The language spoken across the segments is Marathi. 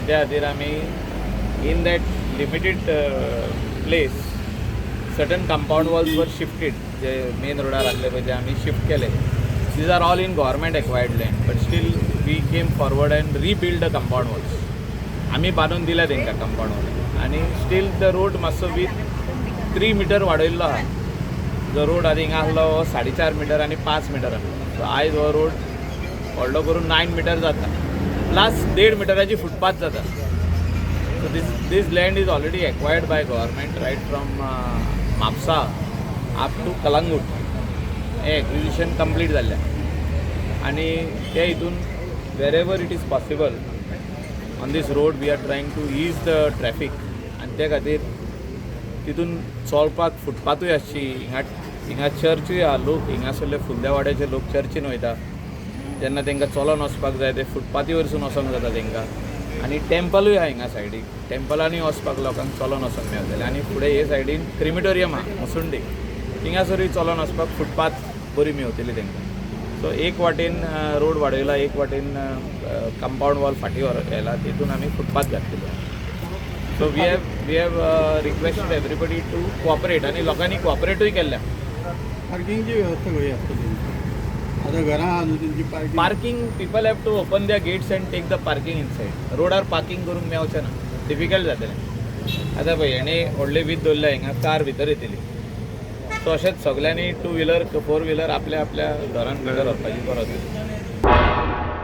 त्या खातीर आमी in that limited place certain compound walls वर शिफ्टेड, जे मेन रोडार आसले पळय ते आमी शिफ्ट केले. These are all in government acquired land, but still we came forward and rebuild the compound walls. आमी बांदून दिल्या तांकां कंपाउंड वॉल, आनी स्टील द रोड मातसो वीथ 3 मीटर वाडयल्लो आहा. जो रोड आदी हिंगा आसलो 4.5 मीटर आनी 5 मीटर आसलो. सो आयज हो रोड व्हडलो करून 9 मीटर जाता, प्लस 1.5 मीटराची फुटपाथ जाता. So this land is already acquired by government right from Mapsa up to Kalangut. हे acquisition complete झाल्या आणि त्या हितून wherever it is possible on this road we are trying to ease the traffic, आणि त्या खातीर तितून चलपाक फुटपाथूय आसची. हिंगा चर्चूय आहा. लोक हिंगासरले फुलद्या वाड्याचे लोक चर्चीन वयता तेन्ना तांकां चलोन वचपाक जाय, ते फुटपाथी वयरसून वचोंक जाता तांकां. आनी टेम्पलूय आहा हिंगा सायडीक, टेम्पलांनी वचपाक लोकांक चलोन वचोंक मेळटलें. आनी फुडें हे सायडीन क्रिमिटोरियम आहा मुसुंडी, थिंगासरूय चलोन वचपाक फुटपाथ बरी मेळटली तांकां. सो एक वाटेन रोड वाडयला, एक वाटेन कंपाउंड वॉल फाटी व्हेला, तितून आमी फुटपाथ घातलेलो. So we have requested everybody to cooperate, आनी लोकांनी कोऑपरेटूय केल्ल्या. पार्किंगची व्यवस्था कशी आसतली आता घरां आहा न्हू तेंची parking? Parking people have to open their gates and take the parking inside. रोडार पार्किंग करूंक मेळचें ना, डिफिकल्ट जातलें. आतां पळय हेणे व्हडले वीज दवरल्या हिंगा, कार भितर येतली. सो अशेंच सगळ्यांनी 2 व्हिलर 4 व्हिलर आपल्या आपल्या घरान भितर व्हरपाची गरज.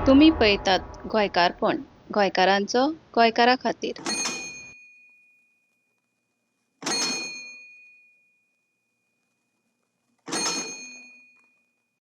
तुम्ही पळयतात गोंयकारपण, गोंयकारांचो गोंयकारा खातीर.